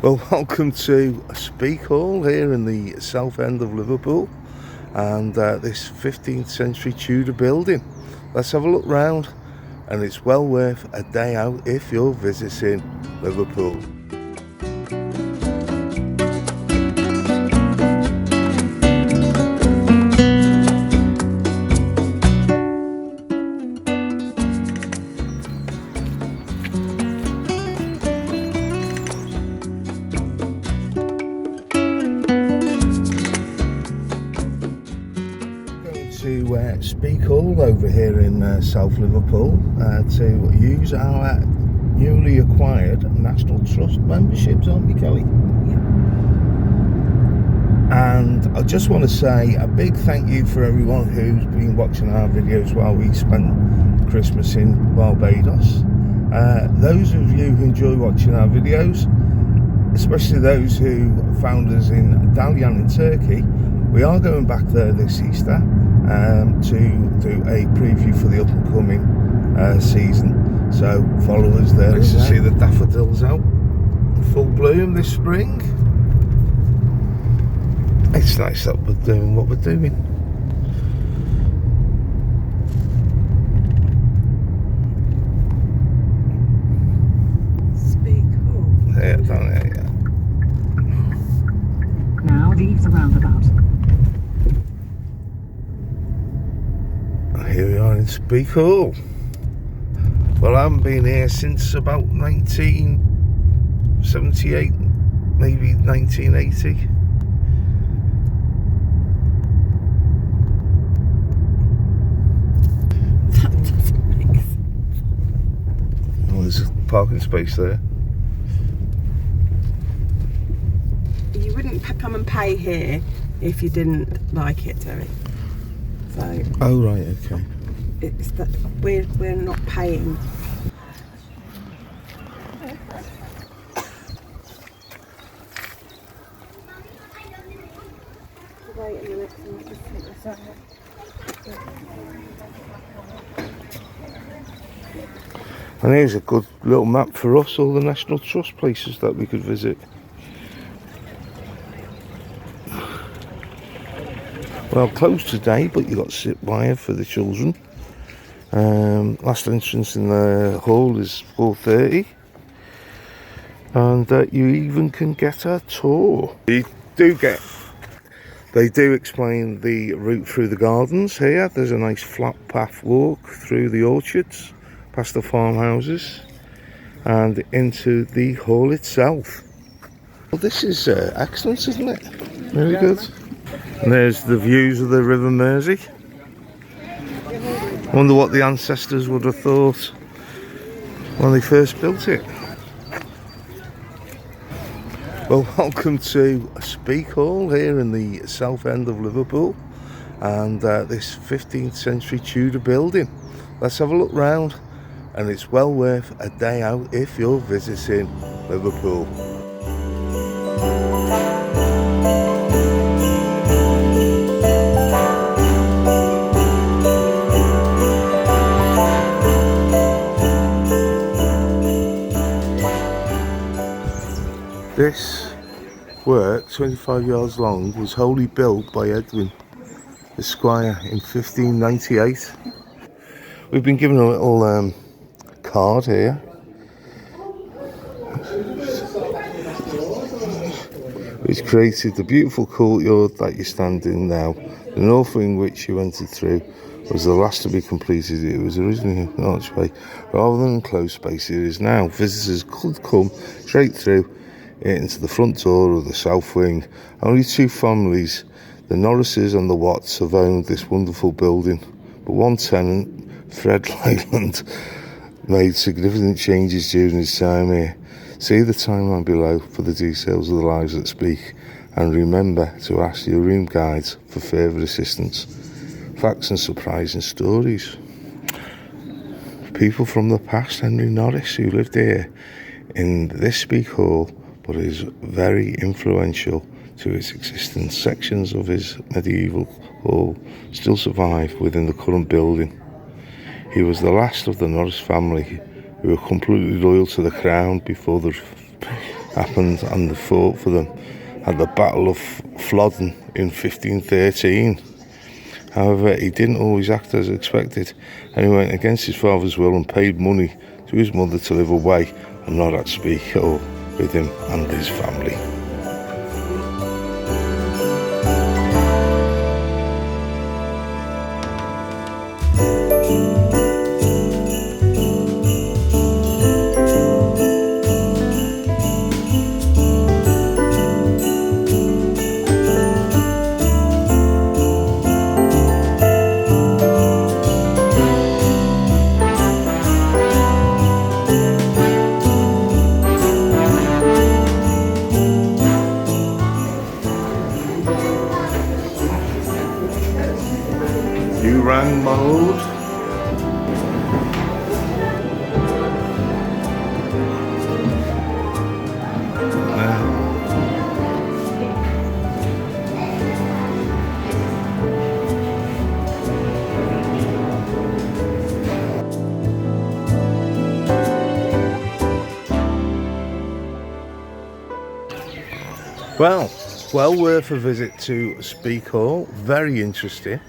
Well, welcome to Speke Hall here in the south end of Liverpool, and this 15th century Tudor building. Let's have a look round, and it's well worth a day out if you're visiting Liverpool. To Speke Hall over here in South Liverpool to use our newly acquired National Trust memberships, aren't we, Kelly? Yeah. And I just want to say a big thank you for everyone who's been watching our videos while we spent Christmas in Barbados. Those of you who enjoy watching our videos, especially those who found us in Dalyan in Turkey, we are going back there this Easter to do a preview for the up and coming season. So follow us there to see the daffodils out in full bloom this spring. It's nice that we're doing what we're doing. Speke Hall. Yeah, down there, yeah. Now leave the roundabout. Here we are in Speke Hall. Well, I haven't been here since about 1978, maybe 1980. That doesn't make sense. Well, there's a parking space there. You wouldn't come and pay here if you didn't like it, Terry. So Oh, right, okay. it's that we're not paying. Wait a minute, let me just take this out. And here's a good little map for us, all the National Trust places that we could visit. Well, closed today, but you got sit wire for the children. Last entrance in the hall is 4:30, and you even can get a tour. They do explain the route through the gardens here. There's a nice flat path walk through the orchards, past the farmhouses, and into the hall itself. Well, this is excellent, isn't it? Very good. And there's the views of the River Mersey. Wonder what the ancestors would have thought when they first built it. Well, welcome to Speke Hall here in the south end of Liverpool, and this 15th century Tudor building. Let's have a look round, and it's well worth a day out if you're visiting Liverpool. This work, 25 yards long, was wholly built by Edwin Esquire in 1598. We've been given a little card here. Which created the beautiful courtyard that you stand in now. The north wing which you entered through was the last to be completed. It was originally an archway. Rather than enclosed space, it is now. Visitors could come straight through into the front door of the south wing. Only two families, the Norrises and the Watts, have owned this wonderful building, but one tenant, Fred Leyland, made significant changes during his time here. See the timeline below for the details of the lives that speak, and remember to ask your room guides for further assistance. Facts and surprising stories. People from the past. Henry Norris, who lived here in this Speke Hall, but is very influential to its existence. Sections of his medieval hall still survive within the current building. He was the last of the Norris family who were completely loyal to the crown before the happened and they fought for them at the Battle of Flodden in 1513. However, he didn't always act as expected, and he went against his father's will and paid money to his mother to live away and not at Speke or with him and his family. You rang, my lord? Well worth a visit to Speke Hall. Very interesting.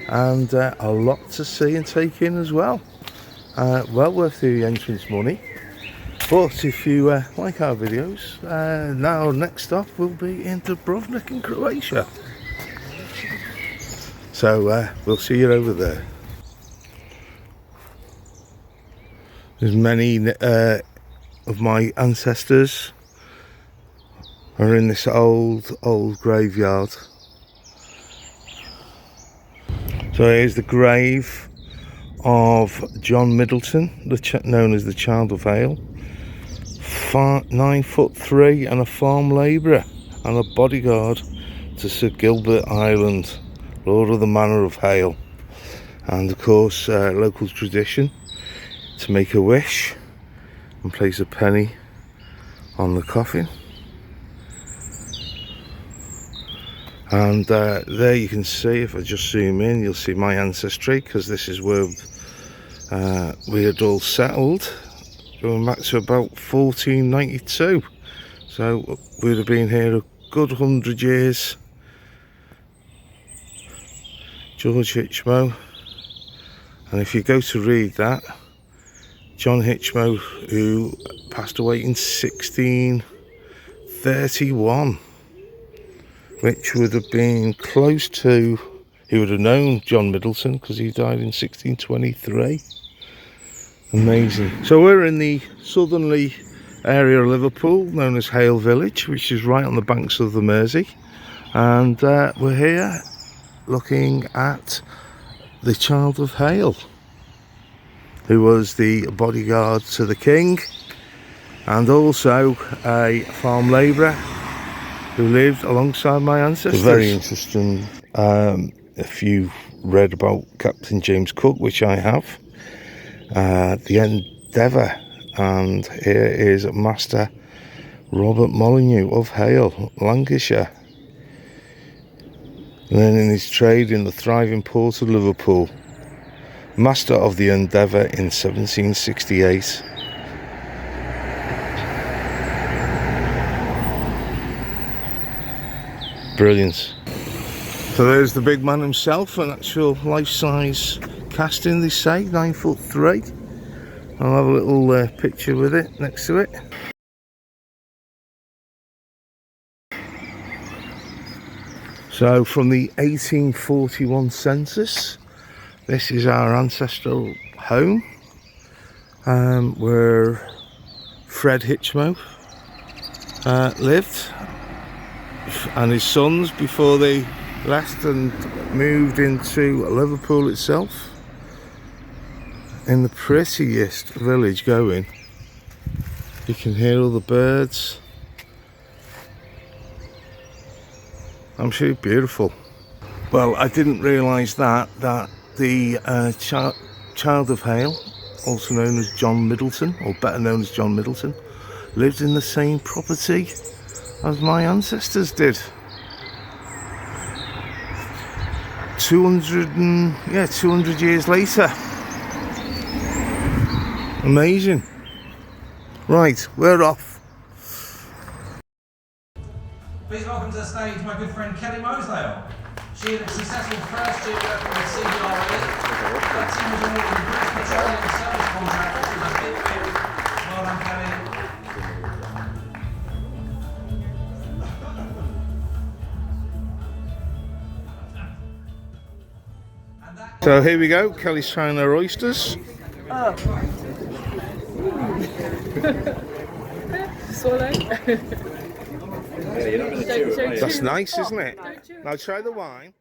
And a lot to see and take in as well. Well worth the entrance money. But if you like our videos, now next stop will be in Dubrovnik in Croatia. So we'll see you over there. There's many of my ancestors are in this old graveyard. So here's the grave of John Middleton, known as the Child of Hale. 9'3" and a farm labourer and a bodyguard to Sir Gilbert Island, Lord of the Manor of Hale. And of course, local tradition to make a wish and place a penny on the coffin. And there you can see, if I just zoom in, you'll see my ancestry, because this is where we had all settled, going back to about 1492. So we'd have been here a good 100 years. George Hitchmo. And if you go to read that, John Hitchmo, who passed away in 1631. Which would have been close to, he would have known John Middleton because he died in 1623. Amazing. So we're in the southerly area of Liverpool, known as Hale Village, which is right on the banks of the Mersey. And we're here looking at the Child of Hale, who was the bodyguard to the king and also a farm labourer who lived alongside my ancestors. Very interesting. If you've read about Captain James Cook, which I have, the Endeavour, and here is Master Robert Molyneux of Hale, Lancashire. Learning his trade in the thriving port of Liverpool. Master of the Endeavour in 1768. Brilliant. So there's the big man himself, an actual life-size casting, they say, 9'3". I'll have a little picture with it next to it. So from the 1841 census, this is our ancestral home, where Fred Hitchmo lived, and his sons before they left and moved into Liverpool itself. In the prettiest village going. You can hear all the birds. Absolutely beautiful. Well, I didn't realise that the Child of Hale, also known as John Middleton, or better known as John Middleton, lived in the same property as my ancestors did. 200 years later. Amazing. Right, we're off. Please welcome to the stage my good friend Kelly Mosdale. She had a successful first year working with CBRE. That team was awarded the British Petroleum Service contract, which was a big win. Well done, Kelly. So here we go, Kelly's trying her oysters. Oh. Swallow. That's nice, isn't it? Now try the wine.